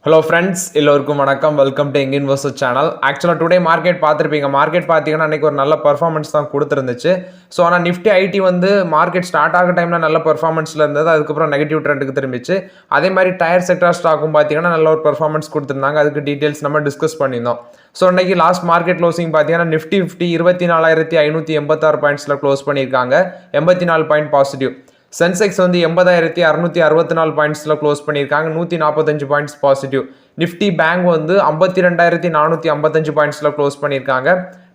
Hello friends, எல்லோருக்கும் வணக்கம். Welcome to young investor channel. ஆக்சுவலாக டுடே மார்க்கெட் பார்த்துருப்பீங்க. மார்க்கெட் பார்த்தீங்கன்னா அன்றைக்கி ஒரு நல்ல பர்ஃபார்மன்ஸ் தான் கொடுத்துருந்துச்சு. ஸோ ஆனால் நிஃப்டி ஐடி வந்து மார்க்கெட் ஸ்டார்ட் ஆக டைமில் நல்ல பர்ஃபார்மன்ஸில் இருந்தது. அதுக்கப்புறம் நெகட்டிவ் ட்ரெண்டுக்கு திரும்பிச்சு. அதே மாதிரி டயர் செக்டார் ஸ்டாக்கும் பார்த்தீங்கன்னா நல்ல ஒரு பர்ஃபார்மன்ஸ் கொடுத்துருந்தாங்க. அதுக்கு டீட்டெயில்ஸ் நம்ம டிஸ்கஸ் பண்ணியிருந்தோம். ஸோ இன்றைக்கி லாஸ்ட் மார்க்கெட் க்ளோசிங் பார்த்தீங்கன்னா நிஃப்டி 24,586 பாயிண்ட்ஸில் க்ளோஸ் பண்ணியிருக்காங்க. 84 பாயிண்ட் பாசிட்டிவ். சென்செக்ஸ் வந்து 80,664 பாயிண்ட்ஸில் க்ளோஸ் பண்ணியிருக்காங்க. 145 பாயிண்ட்ஸ் பாசிட்டிவ். நிஃப்டி பேங்க் வந்து 52,455 பாயிண்ட்ஸில் க்ளோஸ் பண்ணியிருக்காங்க.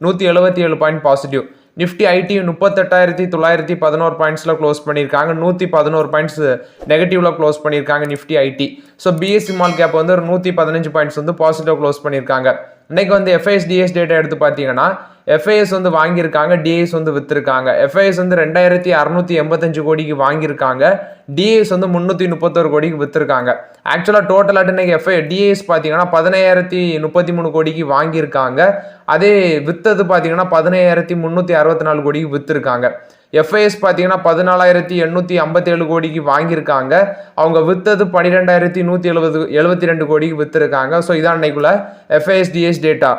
177 பாயிண்ட் பாசிட்டிவ். நிஃப்டி ஐடி 38,911 பாயிண்ட்ஸில் க்ளோஸ் பண்ணியிருக்காங்க. 111 பாயிண்ட்ஸ் நெகட்டிவ்ல க்ளோஸ் பண்ணியிருக்காங்க Nifty IT. So BSE small cap வந்து ஒரு 115 பாயிண்ட்ஸ் வந்து பாசிட்டிவ் க்ளோஸ் பண்ணியிருக்காங்க. இன்னைக்கு வந்து எஃப்ஐஎஸ் டிஎஸ் டேட்டா எடுத்து பார்த்தீங்கன்னா எஃப்ஐஎஸ் வந்து வாங்கியிருக்காங்க, டிஐஎஸ் வந்து விற்றுருக்காங்க. எஃப்ஐஎஸ் வந்து 2,685 கோடிக்கு வாங்கியிருக்காங்க. டிஐஎஸ் வந்து 331 கோடிக்கு விற்றுருக்காங்க. ஆக்சுவலாக டோட்டலாக இன்னைக்கு டிஐஎஸ் பார்த்தீங்கன்னா 15,033 கோடிக்கு வாங்கியிருக்காங்க. அதே விற்றது பார்த்தீங்கன்னா 15,364 கோடிக்கு விற்றுருக்காங்க. எஃப்ஐஎஸ் பார்த்தீங்கன்னா 14,857 கோடிக்கு வாங்கியிருக்காங்க. அவங்க விற்றது 12,172 கோடிக்கு விற்றுருக்காங்க. ஸோ இதான் இன்னைக்குள்ள எஃப்ஐஎஸ் டிஎஸ் டேட்டா.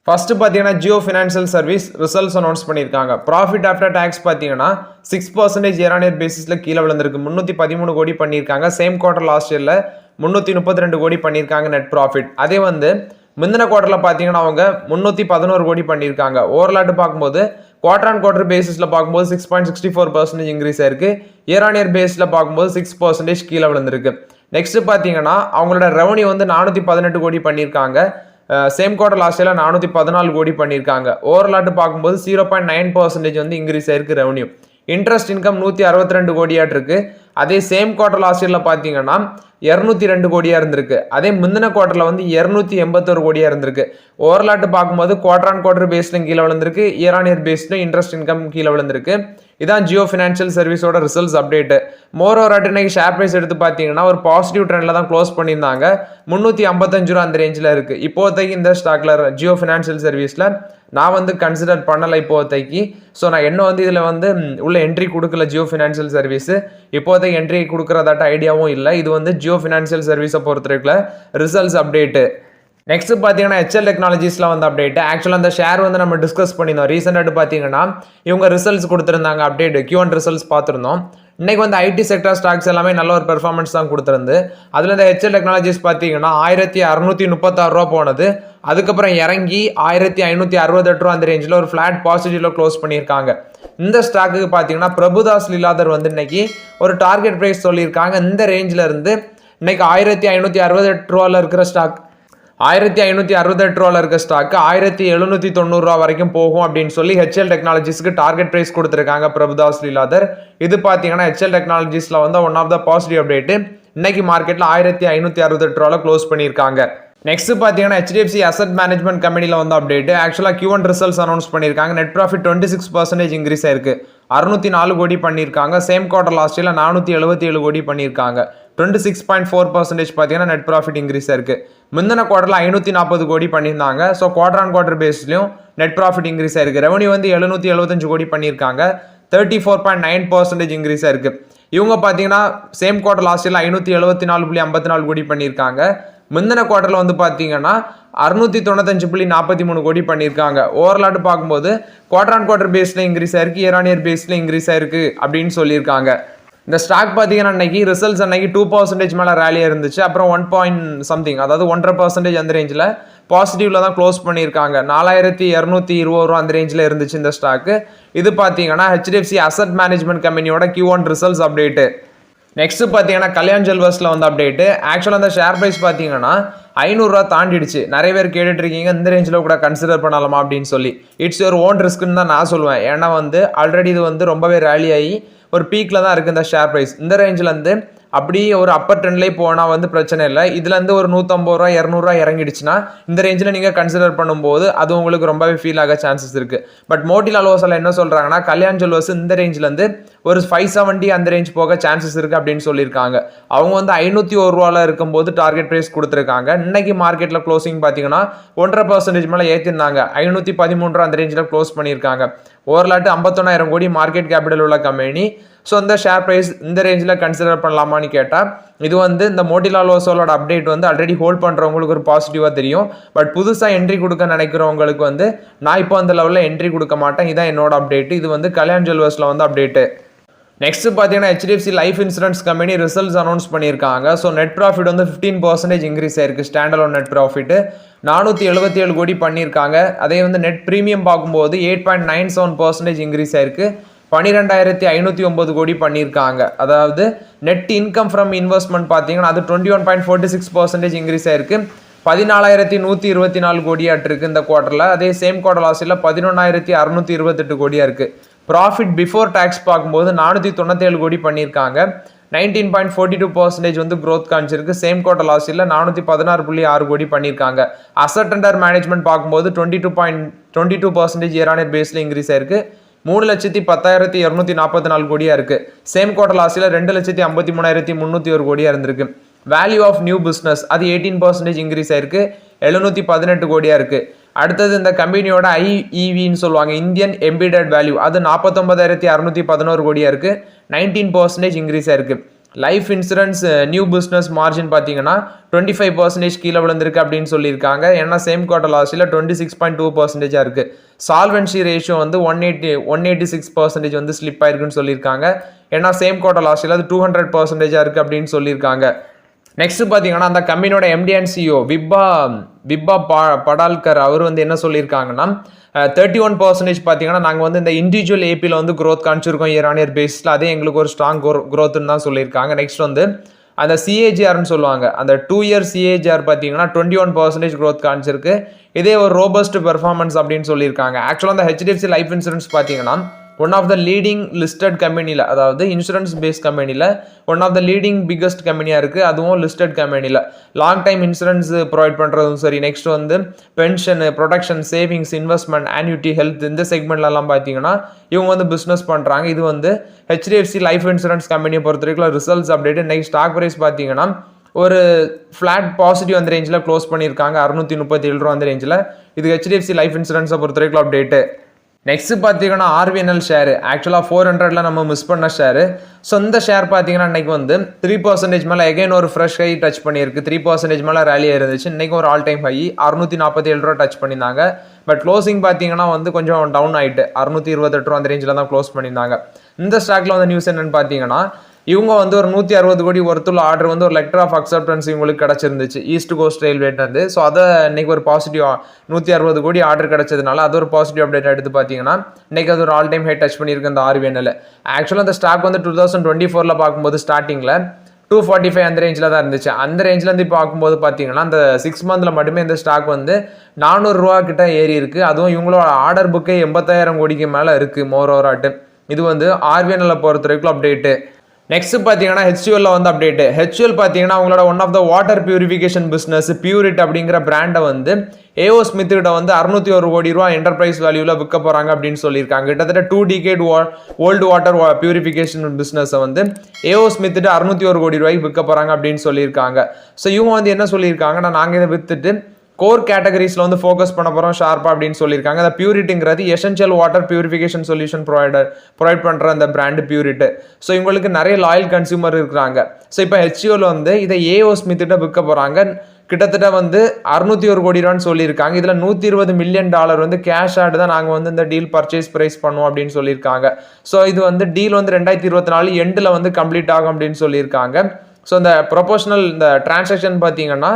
ஃபர்ஸ்ட் பார்த்தீங்கன்னா Jio financial service results announce பண்ணியிருக்காங்க. ப்ராஃபிட் ஆஃப்டர் டேக்ஸ் பார்த்தீங்கன்னா 6% இயர் ஆன் இயர் பேசிஸில் கீழே விழுந்திருக்கு. 313 கோடி பண்ணியிருக்காங்க. சேம் குவார்டர் லாஸ்ட் இயரில் 332 கோடி பண்ணியிருக்காங்க நெட் ப்ராஃபிட். அதே வந்து முந்தின குவார்டரில் பார்த்தீங்கன்னா அவங்க 311 கோடி பண்ணியிருக்காங்க. ஓவராலாட்டு பார்க்கும்போது குவார்டர் ஆன் குவார்டர் பேசிஸில் பார்க்கும்போது 6.64% இன்க்ரீஸ் ஆயிருக்கு. இயர் ஆன் இயர் பேஸில் பார்க்கும்போது 6% கீழே விழுந்திருக்கு. நெக்ஸ்ட் பார்த்தீங்கன்னா அவங்களோட ரெவன்யூ வந்து 418 கோடி பண்ணியிருக்காங்க. சேம் குவார்டர் லாஸ்ட் இயர்ல 414 கோடி பண்ணியிருக்காங்க. ஓவராலாட்டு பார்க்கும்போது 0.9% வந்து இன்க்ரீஸ் ஆயிருக்கு ரெவன்யூ. இன்ட்ரெஸ்ட் இன்கம் 162 கோடியாட்டு இருக்கு. அதே சேம் குவார்டர் லாஸ்ட் இயர்ல பார்த்தீங்கன்னா 202 கோடியா இருந்திருக்கு. அதே முந்தின குவார்டர்ல வந்து 281 கோடியா இருந்திருக்கு. ஓவராலாட்டு பார்க்கும்போது குவார்டர் ஆன் குவார்டர் பேஸ்லையும் கீழே விழுந்திருக்கு. இயர் ஆன் இயர் பேஸ்லையும் இன்ட்ரெஸ்ட் இன்கம் கீழே விழுந்திருக்கு. இதான் ஜியோ ஃபினான்ஷியல் சர்வீஸோட ரிசல்ட்ஸ் அப்டேட். மோர் ஓவர் இன்னைக்கு ஷேர் பிரைஸ் எடுத்து பார்த்தீங்கன்னா ஒரு பாசிட்டிவ் ட்ரெண்ட்ல தான் க்ளோஸ் பண்ணியிருந்தாங்க. 355 ரூபா அந்த ரேஞ்சில் இருக்கு. இப்போதைக்கு இந்த ஸ்டாக்ல ஜியோ ஃபினான்ஷியல் சர்வீஸ்ல நான் வந்து கன்சிடர் பண்ணலை இப்போதைக்கு. ஸோ நான் என்ன வந்து இதில் வந்து உள்ள என்ட்ரி கொடுக்கல ஜியோ ஃபினான்ஷியல் சர்வீஸ். இப்போதைக்கு என்ட்ரி கொடுக்குறதாட்ட ஐடியாவும் இல்லை. இது வந்து ஜியோ ஃபினான்ஷியல் சர்வீஸை பொறுத்தவரைக்கும் ரிசல்ட்ஸ் அப்டேட்டு. நெக்ஸ்ட் பார்த்தீங்கன்னா ஹெச்எல் டெக்னாலஜிஸ்ல வந்து அப்டேட். ஆக்சுவலாக அந்த ஷேர் வந்து நம்ம டிஸ்கஸ் பண்ணியிருந்தோம். ரீசெண்டாக பார்த்தீங்கன்னா இவங்க ரிசல்ட்ஸ் கொடுத்துருந்தாங்க. அப்டேட் Q1 ரிசல்ட்ஸ் பார்த்துருந்தோம். இன்னைக்கு வந்து ஐடி செக்டர் ஸ்டாக்ஸ் எல்லாமே நல்ல ஒரு பெர்ஃபார்மன்ஸ் தான் கொடுத்துருந்து. அதில் இந்த ஹெச்எல் டெக்னாலஜிஸ் பார்த்தீங்கன்னா 1,636 ரூபா போனது. அதுக்கப்புறம் இறங்கி 1,568 ரூபா அந்த ரேஞ்சில் ஒரு ஃபிளாட் பாசிட்டிவ்ல க்ளோஸ் பண்ணியிருக்காங்க. இந்த ஸ்டாக்கு பார்த்தீங்கன்னா பிரபுதாஸ் லீலாதர் வந்து இன்னைக்கு ஒரு டார்கெட் ப்ரைஸ் சொல்லியிருக்காங்க. இந்த ரேஞ்சில் இருந்து இன்னைக்கு 1,568 ரூபாவில் இருக்கிற ஸ்டாக் 1,568 ரூபாவில் இருக்க ஸ்டாக்கு 1,790 ரூபா வரைக்கும் போகும் அப்படின்னு சொல்லி ஹெச்எல் டெக்னாலஜிஸ்க்கு டார்கெட் பிரைஸ் கொடுத்துருக்காங்க பிரபுதாஸ் லீலாதர். இது பார்த்தீங்கன்னா ஹெச்எல் டெக்னாலஜிஸ்ல வந்து one of the positive update. இன்னைக்கு மார்க்கெட்ல 1,568 ரூபாவில் க்ளோஸ் பண்ணியிருக்காங்க. நெக்ஸ்ட் பார்த்தீங்கன்னா HDFC அசட் மேனேஜ்மெண்ட் கம்பெனியில் வந்து அப்டேட். ஆக்சுவலாக Q1 ரிசல்ட்ஸ் அனௌன்ஸ் பண்ணியிருக்காங்க. நெட் ப்ராஃபிட் 26% இன்க்ரீஸ் ஆயிருக்கு. 604 கோடி பண்ணியிருக்காங்க. சேம் குவார்டர் லாஸ்ட் இயர்ல 477 கோடி பண்ணியிருக்காங்க. 26.4% பார்த்தீங்கன்னா நெட் ப்ராஃபிட் இன்க்ரீஸ் ஆயிருக்கு. முந்தின குவார்டரில் 540 கோடி பண்ணியிருந்தாங்க. ஸோ குவார்டர் ஆன் குவார்டர் பேஸ்லையும் நெட் ப்ராஃபிட் இன்க்ரீஸ் ஆயிருக்கு. ரெவன்யூ வந்து 775 கோடி பண்ணியிருக்காங்க. 34.9% இன்க்ரீஸ் ஆயிருக்கு. இவங்க பார்த்தீங்கன்னா சேம் குவார்டர் லாஸ்ட் இயர்ல 574.54 கோடி பண்ணியிருக்காங்க. முந்தின குவார்டர்ல வந்து பார்த்தீங்கன்னா 695.43 கோடி பண்ணியிருக்காங்க. ஓவராலாட்டு பார்க்கும்போது குவார்டர் ஆன் குவார்டர் பேஸ்ல இன்க்ரீஸ் ஆயிருக்கு. இயர் ஆன் இயர் பேஸ்ல இன்க்ரீஸ் ஆயிருக்கு அப்படின்னு சொல்லியிருக்காங்க. இந்த ஸ்டாக் பார்த்தீங்கன்னா அன்னைக்கு ரிசல்ட்ஸ் அன்னைக்கு 2% மேலே ரேலியாக இருந்துச்சு. அப்புறம் 1 அதாவது 1.5% அந்த ரேஞ்சில் பாசிட்டிவ்ல தான் க்ளோஸ் பண்ணியிருக்காங்க. 4,220 ரூபா அந்த ரேஞ்சில் இருந்துச்சு இந்த ஸ்டாக்கு. இது பார்த்தீங்கன்னா HDFC அசட் மேனேஜ்மெண்ட் கம்பெனியோட Q1 ரிசல்ட்ஸ் அப்டேட்டு. நெக்ஸ்ட் பார்த்தீங்கன்னா கல்யாண் ஜுவல்லர்ஸ்ல வந்து அப்டேட். ஆக்சுவலாக அந்த ஷேர் பிரைஸ் பார்த்தீங்கன்னா 500 ரூபா தாண்டிடுச்சு. நிறைய பேர் கேட்டுட்டு இருக்கீங்க இந்த ரேஞ்சில் கூட கன்சிடர் பண்ணலாமா அப்படின்னு சொல்லி. இட்ஸ் யுவர் ஓன் ரிஸ்க்குன்னு தான் நான் சொல்லுவேன். ஏன்னா வந்து ஆல்ரெடி இது வந்து ரொம்பவே ரேலி ஆகி ஒரு பீக்கில் தான் இருக்குது இந்த ஷேர் ப்ரைஸ். இந்த ரேஞ்சில் இருந்து அப்படியே ஒரு அப்பர் ட்ரெண்ட்லேயே போனால் வந்து பிரச்சனை இல்லை. இதுலேருந்து ஒரு 150 ரூபா 200 ரூபா இறங்கிடுச்சுன்னா இந்த ரேஞ்சில் நீங்கள் கன்சிடர் பண்ணும்போது அது உங்களுக்கு ரொம்பவே ஃபீல் ஆக சான்சஸ் இருக்குது. பட் மோட்டிலால் ஓசல் என்ன சொல்கிறாங்கன்னா கல்யாண் ஜுவல்லர்ஸ் இந்த ரேஞ்சிலேருந்து ஒரு 570 அந்த ரேஞ்ச் போக சான்சஸ் இருக்குது அப்படின்னு சொல்லியிருக்காங்க. அவங்க வந்து 501 ரூபாவில் இருக்கும்போது டார்கெட் ப்ரைஸ் கொடுத்துருக்காங்க. இன்னைக்கு மார்க்கெட்டில் க்ளோசிங் பார்த்தீங்கன்னா 1.5% மேலே ஏற்றிருந்தாங்க. 513 ரூபா அந்த ரேஞ்சில் க்ளோஸ் பண்ணியிருக்காங்க. ஓவராலாட்டு 51,000 கோடி மார்க்கெட் கேபிட்டல் உள்ள கம்பெனி. ஸோ இந்த ஷேர் ப்ரைஸ் இந்த ரேஞ்சில் கன்சிடர் பண்ணலாமான்னு கேட்டால் இது வந்து இந்த மோட்டிலால் ஓசோலோட அப்டேட் வந்து ஆல்ரெடி ஹோல்ட் பண்ணுறவங்களுக்கு ஒரு பாசிட்டிவாக தெரியும். பட் புதுசாக என்ட்ரி கொடுக்க நினைக்கிறவங்களுக்கு வந்து நான் இப்போ அந்த லெவலில் என்ட்ரி கொடுக்க மாட்டேன். இதான் என்னோட அப்டேட். இது வந்து கல்யாண் ஜுவல்லர்ஸில் வந்து அப்டேட்டு. நெக்ஸ்ட் பார்த்தீங்கன்னா HDFC life insurance company results announce பண்ணியிருக்காங்க. ஸோ நெட் ப்ராஃபிட் வந்து 15% இன்க்ரீஸ் ஆயிருக்கு. ஸ்டாண்டலோன் நெட் ப்ராஃபிட் 477 கோடி பண்ணியிருக்காங்க. அதே வந்து நெட் ப்ரீமியம் பார்க்கும்போது 8.97% இன்க்ரீஸ் ஆயிருக்கு. 12,509 கோடி பண்ணியிருக்காங்க. அதாவது நெட் இன்கம் ஃப்ரம் இன்வெஸ்ட்மெண்ட் பார்த்தீங்கன்னா அது 21.46% இன்க்ரீஸ் ஆயிருக்கு. 14,124 கோடியாட்டு இருக்கு இந்த குவார்டரில். அதே சேம் குவார்டர் லாஸ்ட்டில் 11,628 கோடியாக இருக்குது. ப்ராஃபிட் பிஃபோர் டேக்ஸ் பார்க்கும்போது 497 கோடி பண்ணியிருக்காங்க. 19.42% வந்து க்ரோத் காமிச்சிருக்கு. சேம் குவார்டர் லாஸ்ட்டில் 416.6 கோடி பண்ணியிருக்காங்க. அசட் அண்டர் மேனேஜ்மெண்ட் பார்க்கும்போது 22% இயர் ஆன் இயர் பேஸில் இன்க்ரீஸ் ஆயிருக்கு. 3,10,244 கோடியாக இருக்குது. சேம் குவார்டர் லாஸ்ட்டில் 2,53,301 கோடியாக இருந்திருக்கு. வேல்யூ ஆஃப் நியூ பிஸ்னஸ் அது 18% இன்க்ரீஸ் ஆயிருக்கு. 718 கோடியாக இருக்குது. அடுத்தது இந்த கம்பெனியோட ஐஇவின்னு சொல்லுவாங்க, இந்தியன் எம்பிடட் வேல்யூ, அது 49,611 கோடியாக இருக்குது. 19% இன்க்ரீஸ் ஆயிருக்கு. Life insurance new business margin பார்த்தீங்கன்னா 25% கீழே விழுந்திருக்கு அப்படின்னு சொல்லியிருக்காங்க. ஏன்னா சேம் குவார்டர் லாஸ்ட்டில் 26.2% இருக்குது. சால்வென்சி ரேஷியோ வந்து 186% வந்து ஸ்லிப் ஆயிருக்குன்னு சொல்லியிருக்காங்க. ஏன்னா சேம் குவார்டர் லாஸ்ட்டில் அது 200% இருக்குது அப்படின்னு சொல்லியிருக்காங்க. நெக்ஸ்ட் பார்த்தீங்கன்னா அந்த கம்பெனியோட MD and CEO விப்பா படால்கர் அவர் வந்து என்ன சொல்லியிருக்காங்கன்னா 31% பார்த்தீங்கன்னா நாங்கள் வந்து இந்த இண்டிவிஜுவல் ஏபியில் வந்து க்ரோத் காமிச்சிருக்கோம் இயர் ஆன் இயர் பேஸில். அதே எங்களுக்கு ஒரு ஸ்ட்ராங் க்ரோத்துன்னு தான் சொல்லியிருக்காங்க. நெக்ஸ்ட் வந்து அந்த CAGRன்னு சொல்லுவாங்க, அந்த 2 year CAGR பார்த்தீங்கன்னா 21% க்ரோத் காமிச்சிருக்கு. இதே ஒரு ரோபஸ்ட் பெர்ஃபார்மன்ஸ் அப்படின்னு சொல்லியிருக்காங்க. ஆக்சுவலாக அந்த HDFC லைஃப் இன்சூரன்ஸ் பார்த்தீங்கன்னா one of the leading listed கம்பெனியில், அதாவது இன்சூரன்ஸ் பேஸ்ட் கம்பெனியில் one of the leading biggest கம்பெனியாக இருக்குது. அதுவும் லிஸ்டட் கம்பெனியில் லாங் டைம் இன்சூரன்ஸ் ப்ரொவைட் பண்ணுறதும் சரி. நெக்ஸ்ட் வந்து pension, production, savings, investment, annuity, health இந்த செக்மெண்ட்லலாம் பார்த்தீங்கன்னா இவங்க வந்து பிஸ்னஸ் பண்ணுறாங்க. இது வந்து HDFC லைஃப் இன்சூரன்ஸ் கம்பெனியை பொறுத்த வரைக்கும் results update. Next stock price பார்த்தீங்கன்னா ஒரு ஃப்ளாட் பாசிட்டிவ் அந்த ரேஞ்சில் க்ளோஸ் பண்ணியிருக்காங்க. 637 ரூபா அந்த ரேஞ்சில். இது HDFC லைஃப் இன்சூரன்ஸை பொறுத்த வரைக்கும் அப்டேட்டு. நெக்ஸ்ட் பார்த்தீங்கன்னா RVNL ஷேரு ஆக்சுவலாக 400 நம்ம மிஸ் பண்ண ஷேரு. ஸோ இந்த ஷேர் பார்த்தீங்கன்னா இன்றைக்கி வந்து 3% மேலே எகைன் ஒரு ஃப்ரெஷ் ஹை டச் பண்ணியிருக்கு. 3% மேலே ரேலியாக இருந்துச்சு. இன்றைக்கி ஒரு ஆல் டைம் ஹை 647 ரூபா டச் பண்ணியிருந்தாங்க. பட் க்ளோசிங் பார்த்தீங்கன்னா வந்து கொஞ்சம் டவுன் ஆகிட்டு 628 ரூபா அந்த ரேஞ்சில் தான் க்ளோஸ் பண்ணியிருந்தாங்க. இந்த ஸ்டாக்கில் வந்து நியூஸ் என்னென்னு பார்த்தீங்கன்னா இவங்க வந்து ஒரு 160 கோடி ஒருத்துள்ள ஆர்டர் வந்து ஒரு லெட்டர் ஆஃப் அக்செப்டன்ஸ் இவங்களுக்கு கிடச்சிருந்துச்சு ஈஸ்ட் கோஸ்ட் ரயில்வேட்டு. ஸோ அதை இன்னைக்கு ஒரு பாசிட்டிவ் 160 கோடி ஆர்டர் கிடச்சதுனால அது ஒரு பாசிட்டிவ் அப்டேட் எடுத்து பார்த்தீங்கன்னா இன்னைக்கு அது ஒரு ஆல் டைம் ஹை டச் பண்ணியிருக்கு அந்த RVNL. ஆக்சுவலாக அந்த ஸ்டாக் வந்து 2024 பார்க்கும்போது ஸ்டார்டிங்கில் 245 அந்த ரேஞ்சில் தான் இருந்துச்சு. அந்த ரேஞ்சில் இருந்து பார்க்கும்போது பார்த்தீங்கன்னா அந்த 6 மந்தில் மட்டுமே இந்த ஸ்டாக் வந்து 400 ரூபா கிட்ட ஏறி இருக்குது. அதுவும் இவங்களோட ஆர்டர் புக்கே 80,000 கோடிக்கு மேலே இருக்குது மோர் ஓவர் ஆட்டு. இது வந்து RVNL பொறுத்த வரைக்கும் அப்டேட்டு. நெக்ஸ்ட் பார்த்தீங்கன்னா HUL வந்து அப்டேட்டு. HUL பார்த்தீங்கன்னா அவங்களோட one of the water purification business Pureit அப்படிங்கிற பிராண்டை வந்து AO Smith கிட்ட வந்து 601 கோடி ரூபா என்டர்பிரைஸ் வேல்யூவில் விற்க போகிறாங்க அப்படின்னு சொல்லியிருக்காங்க. கிட்டத்தட்ட 2 decade ஓல்டு வாட்டர் பியூரிஃபிகேஷன் பிஸ்னஸை வந்து AO Smith 601 கோடி ரூபாய்க்கு விற்க போகிறாங்க அப்படின்னு சொல்லியிருக்காங்க. ஸோ இவங்க வந்து என்ன சொல்லியிருக்காங்கன்னா நாங்கள் இதை விற்றுட்டு கோர் கேட்டகரிஸில் வந்து ஃபோக்கஸ் பண்ண போகிறோம் ஷார்ப்பாக அப்படின்னு சொல்லியிருக்காங்க. அந்த பியூரிட்டுங்கிறது essential water purification solution provide பண்ணுற அந்த பிராண்டு பியூரிட்டு. ஸோ இவங்களுக்கு நிறைய லாயல் கன்சியூமர் இருக்கிறாங்க. ஸோ இப்போ HUL வந்து இதை AO Smith கிட்ட விற்க போகிறாங்க. கிட்டத்தட்ட வந்து 601 கோடி ரூபான்னு சொல்லியிருக்காங்க. இதில் $120 மில்லியன் வந்து கேஷ் ஆட் தான் நாங்கள் வந்து இந்த டீல் பர்ச்சேஸ் ப்ரைஸ் பண்ணுவோம் அப்படின்னு சொல்லியிருக்காங்க. ஸோ இது வந்து டீல் வந்து 2024 எண்டில் வந்து கம்ப்ளீட் ஆகும் அப்படின்னு சொல்லியிருக்காங்க. ஸோ இந்த ப்ரொபோஷனல் இந்த டிரான்சாக்ஷன் பார்த்தீங்கன்னா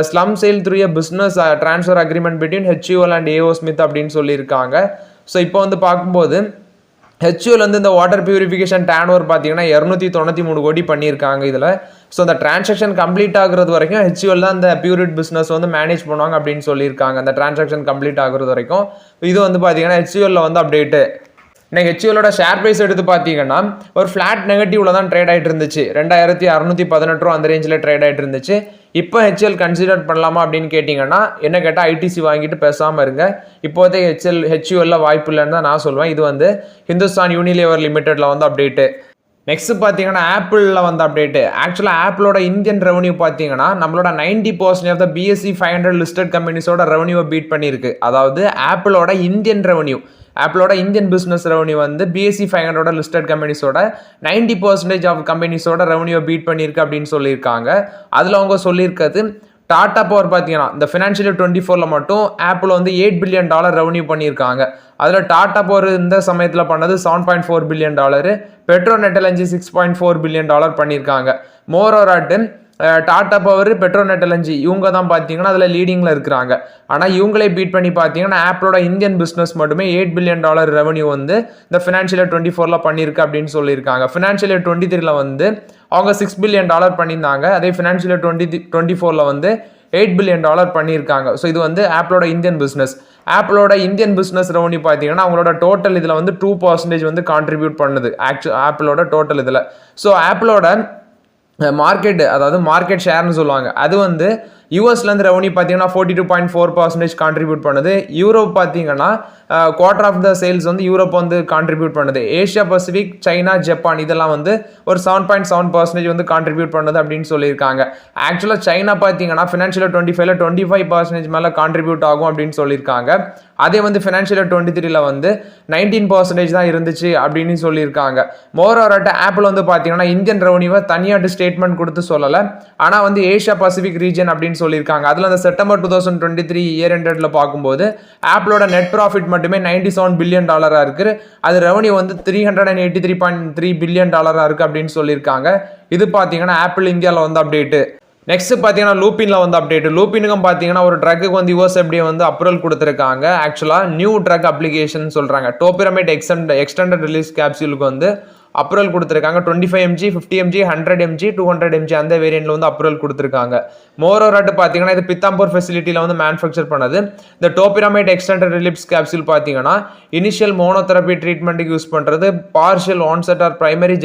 slump sale through a business transfer agreement between HUL and AO Smith அப்படின்னு சொல்லியிருக்காங்க. ஸோ இப்போ வந்து பார்க்கும்போது HUL வந்து இந்த வாட்டர் பியூரிஃபிகேஷன் டேர்ன் ஓவர் பார்த்தீங்கன்னா 293 கோடி பண்ணியிருக்காங்க இதில். ஸோ அந்த டிரான்சாக்ஷன் கம்ப்ளீட் ஆகுறது வரைக்கும் HUL தான் இந்த பியூரிட் பிஸ்னஸ் வந்து மேனேஜ் பண்ணுவாங்க அப்படின்னு சொல்லியிருக்காங்க. அந்த டிரான்சாக்ஷன் கம்ப்ளீட் ஆகுறது வரைக்கும் இது வந்து பார்த்தீங்கன்னா HUL வந்து அப்டேட்டு. இன்னைக்கு HULோட ஷேர் ப்ரைஸ் எடுத்து பார்த்தீங்கன்னா ஒரு ஃப்ளாட் நெகட்டிவ்ல தான் ட்ரேட் ஆகிட்டு இருந்துச்சு. 2,618 ரூபா அந்த ரேஞ்சில் ட்ரேட் ஆகிட்டு இருந்துச்சு. இப்போ HUL கன்சிடர் பண்ணலாமா அப்படின்னு கேட்டிங்கன்னா என்ன கேட்டால் ITC வாங்கிட்டு பேசாமல் இருங்க. இப்போதைக்கு HUL வாய்ப்பு இல்லைன்னு தான் நான் சொல்லுவேன். இது வந்து ஹிந்துஸ்தான் யூனிலிவர் லிமிடெட்ல வந்து அப்டேட்டு. நெக்ஸ்ட் பார்த்தீங்கன்னா ஆப்பிளில் வந்து அப்டேட்டு. ஆக்சுவலாக ஆப்பிளோட இந்தியன் ரெவன்யூ பார்த்தீங்கன்னா நம்மளோட 90% ஆஃப் த BSE 500 லிஸ்டட் கம்பெனிஸோட ரெவன்யூவை பீட் பண்ணியிருக்கு. அதாவது ஆப்பிளோட இந்தியன் ரெவன்யூ ஆப்பிளோட இந்தியன் பிஸ்னஸ் ரெவன்யூ வந்து பிஎஸ்சி 500 லிஸ்டட் கம்பெனிஸோட 90% ஆஃப் கம்பெனிஸோட ரெவன்யூ பீட் பண்ணியிருக்கு அப்படின்னு சொல்லியிருக்காங்க. அதில் அவங்க சொல்லியிருக்கிறது டாடா பவர் பார்த்தீங்கன்னா இந்த ஃபினான்ஷியல் 24 மட்டும் ஆப்பிள் வந்து $8 பில்லியன் ரெவன்யூ பண்ணியிருக்காங்க. அதில் டாடா பவர் இந்த சமயத்தில் பண்ணது $7.4 பில்லியன், பெட்ரோநெட் எல்என்ஜி $6.4 பில்லியன் பண்ணியிருக்காங்க. மோரோராட்டு டாடா பவர், பெட்ரோநெட் எல்என்ஜி இவங்க தான் பார்த்தீங்கன்னா அதில் லீடிங்கில் இருக்கிறாங்க. ஆனால் இவங்களே பீட் பண்ணி பார்த்தீங்கன்னா ஆப்பிளோட இந்தியன் பிஸ்னஸ் மட்டுமே $8 பில்லியன் ரெவன்யூ வந்து இந்த ஃபினான்ஷியல் 24 பண்ணியிருக்கு அப்படின்னு சொல்லியிருக்காங்க. ஃபினான்ஷியல் 23 வந்து அவங்க $6 பில்லியன் பண்ணியிருந்தாங்க. அதே ஃபினான்ஷியல் 24 வந்து $8 பில்லியன் பண்ணியிருக்காங்க. ஸோ இது வந்து ஆப்பிளோட இந்தியன் பிஸ்னஸ். ஆப்பிளோட இந்தியன் பிஸ்னஸ் ரெவன்யூ பார்த்தீங்கன்னா அவங்களோட டோட்டல் இதில் வந்து 2% வந்து கான்ட்ரிபியூட் பண்ணுது ஆப்பிளோட டோட்டல் இதில். ஸோ ஆப்பிளோட மார்க்கெட், அதாவது மார்க்கெட் ஷேர்னு சொல்லுவாங்க, அது வந்து யூஎஸ்லேருந்து ரெவன்யூ பார்த்தீங்கன்னா 42.4% கான்ட்ரிபியூட் பண்ணுது. யூரோப் பார்த்தீங்கன்னா குவார்டர் ஆஃப் த சேல்ஸ் வந்து யூரோப் வந்து கான்ட்ரிபியூட் பண்ணுது. ஏஷியா பசிபிக், சைனா, ஜப்பான் இதெல்லாம் வந்து ஒரு 7.7% வந்து கான்ட்ரிபியூட் பண்ணுது அப்படின்னு சொல்லியிருக்காங்க. ஆக்சுவலாக சைனா பார்த்தீங்கன்னா ஃபினான்ஷியல் 25 25% மேலே கான்ட்ரிபியூட் ஆகும் அப்படின்னு சொல்லியிருக்காங்க. அதே வந்து ஃபினான்ஷியல் 23 வந்து 19% தான் இருந்துச்சு அப்படின்னு சொல்லியிருக்காங்க. மோரோவராட்ட ஆப்பிள் வந்து பார்த்தீங்கன்னா இந்தியன் ரெவன்யூவை தனியாட்டு ஸ்டேட்மெண்ட் கொடுத்து சொல்லலை, ஆனால் வந்து ஏஷியா பசிபிக் ரீஜன் அப்படின்னு சொல்லியிருக்காங்க. அதில் அந்த செப்டம்பர் 2023 இயர் எண்டட்ல பார்க்கும்போது ஆப்பிளோட நெட் ப்ராஃபிட் மட்டுமே $97 பில்லியன் இருக்கு. அது ரெவன்யூ வந்து $383.3 பில்லியன் இருக்கு அப்படின்னு சொல்லியிருக்காங்க. இது பார்த்தீங்கன்னா ஆப்பிள் இந்தியாவில் வந்து அப்டேட்டு. நெக்ஸ்ட் பார்த்தீங்கன்னா லூப்பின்ல வந்து அப்டேட். லூப்பினுக்கும் பார்த்தீங்கன்னா ஒரு ட்ரக்கு வந்து யூஎஸ்எஃப்டிஏ வந்து அப்ரூவல் கொடுத்துருக்காங்க. ஆக்சுவலாக நியூ ட்ரக் அப்ளிகேஷன் சொல்கிறாங்க. டோபிரமைட் எக்ஸ்டெண்டட் ரிலீஸ் கேப்சூலுக்கு வந்து அப்ரூவல் கொடுத்துருக்காங்க. 25 mg, 50 mg, 100 mg, 200 mg அந்த வேரியன்ட்ல வந்து அப்ரூவல் கொடுத்துருக்காங்க. மோரோராட்டு பார்த்தீங்கன்னா இது பித்தாம்பூர் ஃபெசிலிட்டியில் வந்து மேனுஃபேக்சர் பண்ணது. இந்த டோபிரமைட் எக்ஸ்டெண்டட் ரிலீஸ் கேப்சூல் பார்த்தீங்கன்னா இனிஷியல் மோனோதெரப்பி ட்ரீட்மெண்ட்டுக்கு யூஸ் பண்ணுறது, partial onset or primary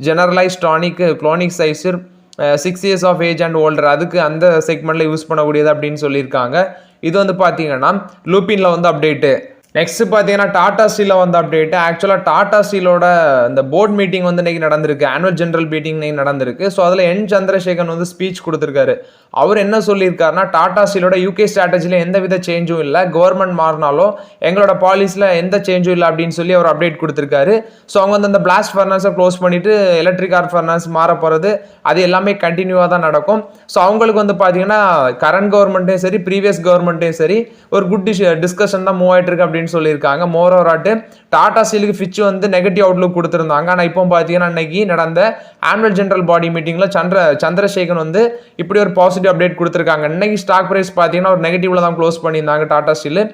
generalize tonic clonic seizure 6 years of age and older அதுக்கு அந்த செக்மெண்ட்டில் யூஸ் பண்ணக்கூடியது அப்படின்னு சொல்லியிருக்காங்க. இது வந்து பார்த்தீங்கன்னா லூப்பின்ல வந்து அப்டேட்டு. நெக்ஸ்ட் பார்த்தீங்கன்னா டாடா ஸ்டீலில் வந்து அப்டேட். ஆக்சுவலாக டாடா ஸ்டீலோட இந்த போர்ட் மீட்டிங் வந்து இன்னைக்கு நடந்திருக்கு, ஆனுவல் ஜெனரல் மீட்டிங் இன்னைக்கு நடந்திருக்கு. ஸோ அதில் என் சந்திரசேகரன் வந்து ஸ்பீச் கொடுத்துருக்காரு. அவர் என்ன சொல்லியிருக்காருன்னா டாடா ஸ்டீலோட யூகே ஸ்ட்ராட்டஜியில் எந்த வித சேஞ்சும் இல்லை, கவர்மெண்ட் மாறினாலும் எங்களோட பாலிசியில் எந்த சேஞ்சும் இல்லை அப்படின்னு சொல்லி அவர் அப்டேட் கொடுத்துருக்காரு. ஸோ அவங்க வந்து அந்த பிளாஸ்ட் ஃபர்னஸை க்ளோஸ் பண்ணிட்டு எலக்ட்ரிக் ஆர்க் ஃபர்னஸ் மாற போகிறது அது எல்லாமே கண்டினியூவாக தான் நடக்கும். ஸோ அவங்களுக்கு வந்து பார்த்தீங்கன்னா கரண்ட் கவர்மெண்ட்டையும் சரி ப்ரீவியஸ் கவர்மெண்ட்டையும் சரி ஒரு குட் டிஸ்கஷன் தான் மூவ் ஆகிட்டு இருக்கு அப்படின்னு சொல்லியிருக்காங்க. மோரோவராட்டு டாடா ஸ்டீலுக்கு ஃபிட்ச் வந்து நெகட்டிவ் அவுட்லுக் கொடுத்துருந்தாங்க. ஆனால் இப்போ பார்த்தீங்கன்னா இன்னைக்கு நடந்த ஆனுவல் ஜெனரல் பாடி மீட்டிங்கில் சந்திரசேகரன் வந்து இப்படி ஒரு பாசிட்டிவ் அப்டேட் கொடுத்துருக்காங்க. இன்னைக்கு ஸ்டாக் பிரைஸ் பார்த்தீங்கன்னா ஒரு நெகட்டிவ்ல தான் க்ளோஸ் பண்ணியிருந்தாங்க. டாடா ஸ்டீல்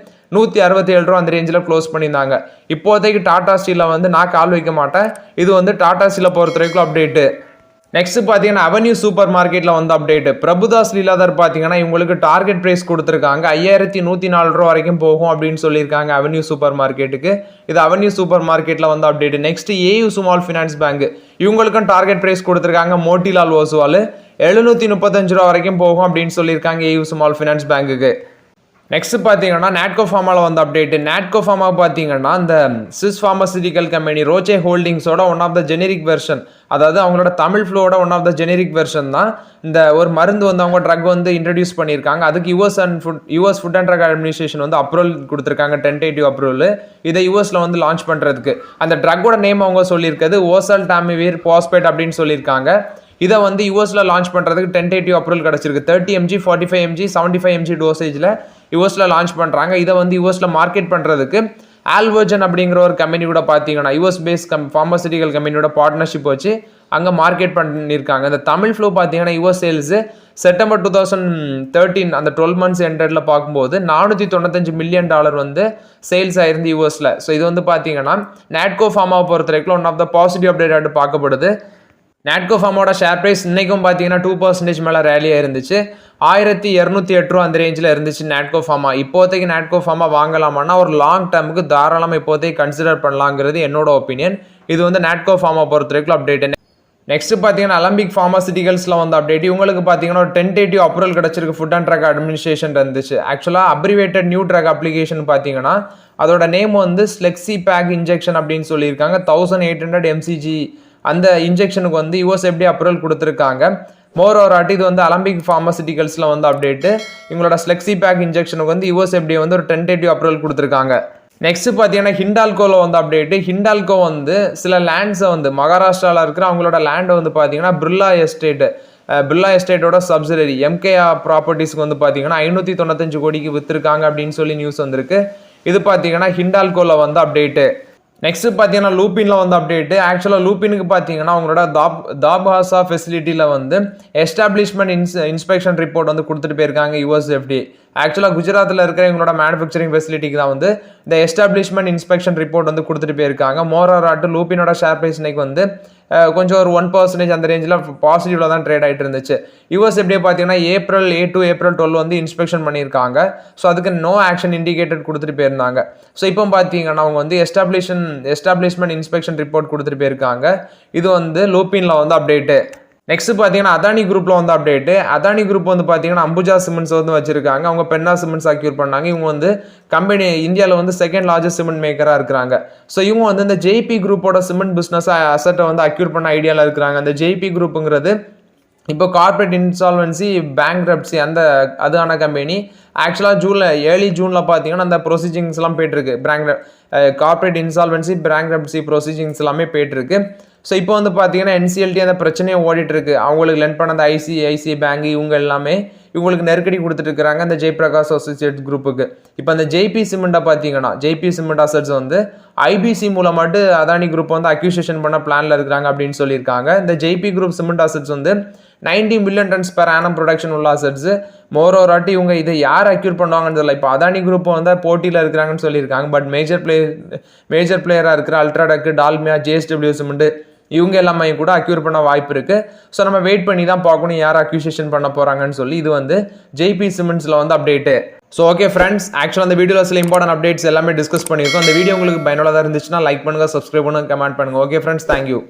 167 ரூபா அந்த ரேஞ்சில் க்ளோஸ் பண்ணியிருந்தாங்க. இப்போதைக்கு டாடா ஸ்டீலில் வந்து நான் கால் வைக்க மாட்டேன். இது வந்து டாடா ஸ்டீலை பொறுத்த வரைக்கும் அப்டேட்டு. நெக்ஸ்ட் பார்த்தீங்கன்னா அவென்யூ சூப்பர் மார்க்கெட்டில் வந்து அப்டேட். பிரபுதாஸ் லீலாதர் பார்த்தீங்கன்னா இவங்களுக்கு டார்கெட் ப்ரைஸ் கொடுத்துருக்காங்க. 5104 ரூபா வரைக்கும் போகும் அப்படின்னு சொல்லியிருக்காங்க அவென்யூ சூப்பர் மார்க்கெட்டுக்கு. இது அவென்யூ சூப்பர் மார்க்கெட்டில் வந்து update. Next AU small finance bank இவங்களுக்கும் டார்கெட் ப்ரைஸ் கொடுத்துருக்காங்க. மோட்டிலால் ஓசுவால் 735 ரூபா வரைக்கும் போகும் அப்படின்னு சொல்லியிருக்காங்க ஏயு ஸ்மால் ஃபினான்ஸ் பேங்குக்கு. நெக்ஸ்ட் பார்த்தீங்கன்னா நாட்கோ ஃபார்மாவில் வந்து அப்டேட். நாட்கோ ஃபார்மா பார்த்தீங்கன்னா இந்த சிஸ் ஃபார்மசிட்டிக்கல் கம்பெனி ரோச்சே ஹோல்டிங்ஸோட one of the generic version, அதாவது அவங்களோட தமிழ் ஃப்ளோட one of the generic version தான் இந்த ஒரு மருந்து வந்து அவங்க ட்ரக் வந்து இன்ட்ரடியூஸ் பண்ணியிருக்காங்க. அதுக்கு US food and drug administration வந்து அப்ரூவல் கொடுத்துருக்காங்க, டென்டேட்டிவ் அப்ரூவல். இதை யூஎஸ்ல வந்து லான்ச் பண்ணுறதுக்கு அந்த ட்ரக்கோட நேம் அவங்க சொல்லியிருக்கிறது ஓசல் டாமிவீர் பாஸ்பேட் அப்படின்னு சொல்லியிருக்காங்க. இதை வந்து யூஎஸ்ல லான்ச் பண்ணுறதுக்கு டென்டேட்டிவ் அப்ரூவல் கிடச்சிருக்கு. 30 mg, 45 mg, 75 mg டோசேஜில் யூஎஸ்ல லான்ச் பண்ணுறாங்க. இதை வந்து யூஎஸ்ல மார்க்கெட் பண்ணுறதுக்கு ஆல்வர்ஜன் அப்படிங்கிற ஒரு கம்பெனி கூட பார்த்தீங்கன்னா யூஎஸ் பேஸ் ஃபார்மசிட்டிக்கல் கம்பெனியோட பார்ட்னர்ஷிப் வச்சு அங்கே மார்க்கெட் பண்ணியிருக்காங்க. இந்த தமிழ் ஃப்ளோ பார்த்தீங்கன்னா யூஎஸ் சேல்ஸு செப்டம்பர் 2013 அந்த 12 months எண்டரில் பார்க்கும்போது $495 மில்லியன் வந்து சேல்ஸ் ஆயிருந்து யூஎஸ்ல. ஸோ இது வந்து பார்த்தீங்கன்னா நாட்கோ ஃபார்மாவை பொறுத்த வரைக்கும் one of the positive update பார்க்கப்படுது. நாட்கோ ஃபார்மோட ஷேர் ப்ரைஸ் இன்றைக்கும் பார்த்தீங்கன்னா 2% மேலே ரேலியாக இருந்துச்சு. 1208 ரூபா அந்த ரேஞ்சில் இருந்துச்சு நாட்கோ ஃபார்மா. இப்போதைக்கு நாட்கோ ஃபார்மா வாங்கலாமான்னா ஒரு லாங் டேர்முக்கு தாராளமாக இப்போதைக்கு கன்சிடர் பண்ணலாங்கிறது என்னோட ஒப்பீனியன். இது வந்து நாட்கோ ஃபார்மா பொறுத்த வரைக்கும் அப்டேட். நெக்ஸ்ட் பார்த்தீங்கன்னா அலம்பிக் ஃபார்மாசிட்டிகல்ஸில் வந்து அப்டேட். இவங்களுக்கு பார்த்தீங்கன்னா ஒரு டென்டேட்டிவ் அப்ரூவல் கிடச்சிருக்கு ஃபுட் அண்ட் ட்ரக் அட்மினிஸ்ட்ரேஷன் இருந்துச்சு. ஆக்சுவலாக அப்ரிவேட்டட் நியூ ட்ரக் அப்ளிகேஷன் பார்த்தீங்கன்னா அதோட நேம் வந்து ஸ்லெக்ஸி பேக் இன்ஜெக்ஷன் அப்படின்னு சொல்லியிருக்காங்க. 1800 mcg அந்த இன்ஜெக்ஷனுக்கு வந்து யூஎஸ்எஃப்டிஏ அப்ரூவல் கொடுத்துருக்காங்க. மோரோவராட்டி இது வந்து அலம்பிக் ஃபார்மசிட்டிகல்ஸில் வந்து அப்டேட்டு. இவங்களோட ஸ்லெக்ஸி பேக் இன்ஜெக்ஷனுக்கு வந்து யூஎஸ்எஃப்டிஏ வந்து ஒரு டென்டேட்டிவ் அப்ரூவல் கொடுத்துருக்காங்க. நெக்ஸ்ட் பார்த்தீங்கன்னா ஹிண்டால்கோவில் வந்து அப்டேட்டு. ஹிண்டால்கோ வந்து சில லேண்ட்ஸை வந்து மகாராஷ்டிராவில் இருக்கிற அவங்களோட லேண்டை வந்து பார்த்தீங்கன்னா பிர்லா எஸ்டேட்டோட சப்சிடரி எம்கேஆர் ப்ராப்பர்ட்டிஸ்க்கு வந்து பார்த்தீங்கன்னா 595 கோடிக்கு விற்றுருக்காங்க அப்படின்னு சொல்லி நியூஸ் வந்திருக்கு. இது பார்த்தீங்கன்னா ஹிண்டால்கோவில் வந்து அப்டேட்டு. நெக்ஸ்ட் பார்த்தீங்கன்னா லூப்பினில் வந்து அப்டேட்டு. ஆக்சுவலாக லூப்பினுக்கு பார்த்தீங்கன்னா அவங்களோட தாப்ஹாசா ஃபெசிலிட்டியில் வந்து எஸ்டாப்ளிஷ்மெண்ட் இன்ஸ்பெக்ஷன் ரிப்போர்ட் வந்து கொடுத்துட்டு போயிருக்காங்க USFDA. ஆக்சுவலாக குஜராத்தில் இருக்கிற எங்களோட மேனுஃபேக்சரிங் ஃபெசிலிட்டிக்கு தான் வந்து இந்த எஸ்டாப்ளிஷ்மெண்ட் இன்ஸ்பெக்ஷன் ரிப்போர்ட் வந்து கொடுத்துட்டு போயிருக்காங்க. மோராராட்டு லூப்பினோட ஷேர் ப்ரைஸ் இன்னைக்கு வந்து கொஞ்சம் ஒரு 1% அந்த ரேஞ்சில் பாசிட்டிவ்ல தான் ட்ரேட் ஆகிட்டு இருந்துச்சு. USFDA பார்த்தீங்கன்னா ஏப்ரல் 12 வந்து இன்ஸ்பெக்ஷன் பண்ணியிருக்காங்க. ஸோ அதுக்கு நோ ஆக்ஷன் இண்டிகேட்டட் கொடுத்துட்டு போயிருந்தாங்க. ஸோ இப்போ பார்த்தீங்கன்னா அவங்க வந்து எஸ்டாப்ளிஷ்மெண்ட் இன்ஸ்பெக்ஷன் ரிப்போர்ட் கொடுத்துட்டு போயிருக்காங்க. இது வந்து லூப்பினில் வந்து அப்டேட்டு. நெக்ஸ்ட் பார்த்தீங்கன்னா அதானி குரூப்பில் வந்து அப்டேட்டு. அதானி குரூப் வந்து பார்த்தீங்கன்னா அம்புஜா சிமெண்ட்ஸ் வந்து வச்சிருக்காங்க. அவங்க பென்னா சிமெண்ட்ஸ் அக்யூர் பண்ணாங்க. இவங்க வந்து கம்பெனி இந்தியாவில் வந்து செகண்ட் லார்ஜஸ்ட் சிமெண்ட் மேக்கராக இருக்கிறாங்க. ஸோ இவங்க வந்து இந்த ஜேபி குரூப்போட சிமெண்ட் பிஸ்னஸ் அசட்டை வந்து அக்யூர் பண்ண ஐடியாவில் இருக்கிறாங்க. அந்த ஜேபி குரூப்புங்கிறது இப்போ கார்பரேட் இன்சால்வன்சி பேங்க்ரப்சி அதான கம்பெனி. ஆக்சுவலாக ஏர்லி ஜூனில் பார்த்தீங்கன்னா அந்த ப்ரொசீஜிங்ஸ்லாம் போயிட்டுருக்கு. கார்பரேட் இன்சால்வன்சி பேங்க்ரப்சி ப்ரொசீஜிங்ஸ் எல்லாமே போயிட்டுருக்கு. ஸோ இப்போ வந்து பார்த்தீங்கன்னா NCLT அந்த பிரச்சனையை ஓடிட்டு இருக்கு. அவங்களுக்கு லெண்ட் பண்ண அந்த ICICI பேங்க் இவங்க எல்லாமே இவங்களுக்கு நெருக்கடி கொடுத்துட்டு இருக்கிறாங்க அந்த ஜெயபிரகாஷ் அசோசியேட் குரூப்புக்கு. இப்போ அந்த ஜேபி சிமெண்ட்டை பார்த்தீங்கன்னா ஜேபி சிமெண்ட் அசட்ஸ் வந்து IBC மூலமாட்டு அதானி குரூப் வந்து அக்யூசியேஷன் பண்ண பிளான்ல இருக்கிறாங்க அப்படின்னு சொல்லியிருக்காங்க. இந்த ஜேபி குரூப் சிமெண்ட் அசட்ஸ் வந்து 90 million tons per annum production உள்ள அசட்ஸ். மோரோராட்டி இவங்க இதை யார் அக்யூர் பண்ணுவாங்கன்னு தெரியல. இப்போ அதானி குரூப் வந்து போட்டியில் இருக்கிறாங்கன்னு சொல்லியிருக்காங்க. பட் மேஜர் பிளேயராக இருக்கிற அல்ட்ராடெக், டால்மியா, JSW சிமெண்ட் இவங்க எல்லாமே கூட அக்யூர் பண்ண வாய்ப்பு இருக்கு. ஸோ நம்ம வெயிட் பண்ணி தான் பார்க்கணும் யார் அக்யூசியேஷன் பண்ண போறாங்கன்னு சொல்லி. இது வந்து ஜேபி சிமெண்ட்ஸ்ல வந்து அப்டேட்டு. ஸோ ஓகே ஃப்ரெண்ட்ஸ், ஆக்சுவலாக அந்த வீடியோவில் சில இம்பார்ட்டன்ட் அப்டேட்ஸ் எல்லாமே டிஸ்கஸ் பண்ணியிருக்கோம். அந்த வீடியோ உங்களுக்கு பயனுள்ளதாக இருந்துச்சுன்னா லைக் பண்ணுங்க, சப்ஸ்கிரைப் பண்ணுங்க, கமெண்ட் பண்ணுங்க. Okay friends, thank you.